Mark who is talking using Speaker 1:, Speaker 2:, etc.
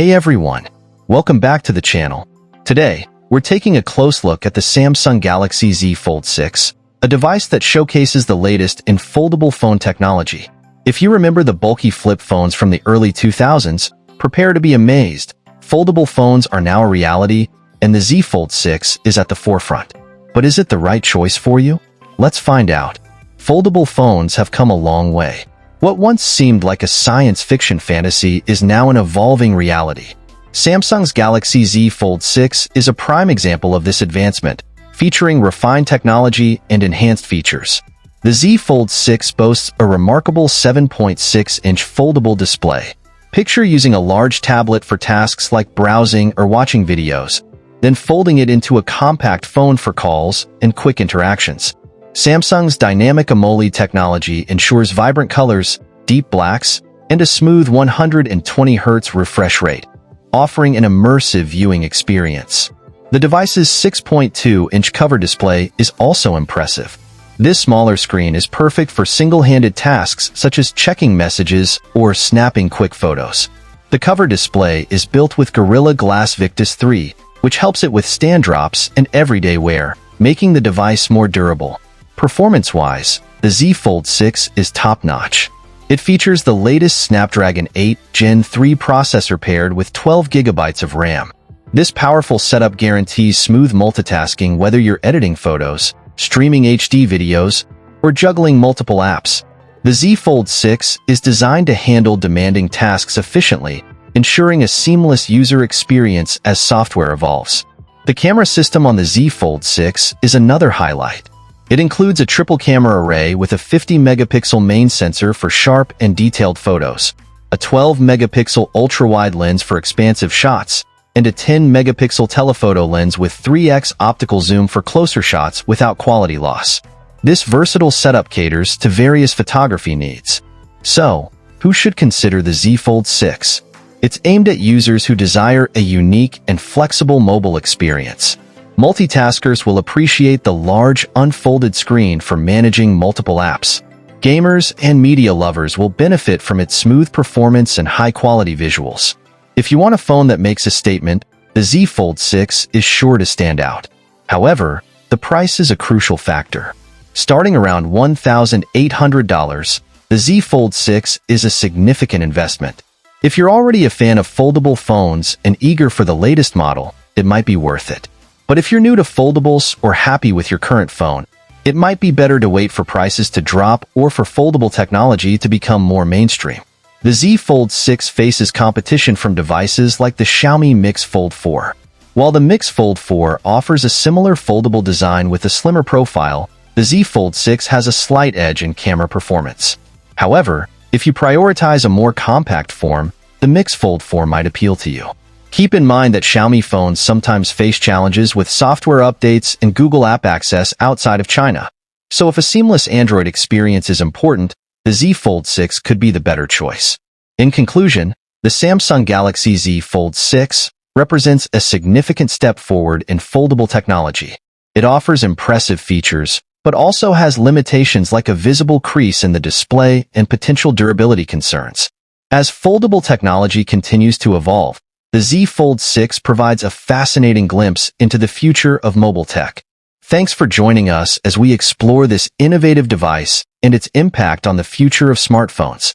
Speaker 1: Hey everyone, welcome back to the channel. Today, we're taking a close look at the Samsung Galaxy Z Fold 6, a device that showcases the latest in foldable phone technology. If you remember the bulky flip phones from the early 2000s, prepare to be amazed. Foldable phones are now a reality, and the Z Fold 6 is at the forefront. But is it the right choice for you? Let's find out. Foldable phones have come a long way. What once seemed like a science fiction fantasy is now an evolving reality. Samsung's Galaxy Z Fold 6 is a prime example of this advancement, featuring refined technology and enhanced features. The Z Fold 6 boasts a remarkable 7.6-inch foldable display. Picture using a large tablet for tasks like browsing or watching videos, then folding it into a compact phone for calls and quick interactions. Samsung's dynamic AMOLED technology ensures vibrant colors, deep blacks, and a smooth 120 Hz refresh rate, offering an immersive viewing experience. The device's 6.2-inch cover display is also impressive. This smaller screen is perfect for single-handed tasks such as checking messages or snapping quick photos. The cover display is built with Gorilla Glass Victus 3, which helps it withstand drops and everyday wear, making the device more durable. Performance-wise, the Z Fold 6 is top-notch. It features the latest Snapdragon 8 Gen 3 processor paired with 12 GB of RAM. This powerful setup guarantees smooth multitasking whether you're editing photos, streaming HD videos, or juggling multiple apps. The Z Fold 6 is designed to handle demanding tasks efficiently, ensuring a seamless user experience as software evolves. The camera system on the Z Fold 6 is another highlight. It includes a triple camera array with a 50-megapixel main sensor for sharp and detailed photos, a 12-megapixel ultra-wide lens for expansive shots, and a 10-megapixel telephoto lens with 3x optical zoom for closer shots without quality loss. This versatile setup caters to various photography needs. So, who should consider the Z Fold 6? It's aimed at users who desire a unique and flexible mobile experience. Multitaskers will appreciate the large, unfolded screen for managing multiple apps. Gamers and media lovers will benefit from its smooth performance and high-quality visuals. If you want a phone that makes a statement, the Z Fold 6 is sure to stand out. However, the price is a crucial factor. Starting around $1,800, the Z Fold 6 is a significant investment. If you're already a fan of foldable phones and eager for the latest model, it might be worth it. But if you're new to foldables or happy with your current phone, it might be better to wait for prices to drop or for foldable technology to become more mainstream. The Z Fold 6 faces competition from devices like the Xiaomi Mix Fold 4. While the Mix Fold 4 offers a similar foldable design with a slimmer profile, the Z Fold 6 has a slight edge in camera performance. However, if you prioritize a more compact form, the Mix Fold 4 might appeal to you. Keep in mind that Xiaomi phones sometimes face challenges with software updates and Google App access outside of China. So if a seamless Android experience is important, the Z Fold 6 could be the better choice. In conclusion, the Samsung Galaxy Z Fold 6 represents a significant step forward in foldable technology. It offers impressive features, but also has limitations like a visible crease in the display and potential durability concerns. As foldable technology continues to evolve, the Z Fold 6 provides a fascinating glimpse into the future of mobile tech. Thanks for joining us as we explore this innovative device and its impact on the future of smartphones.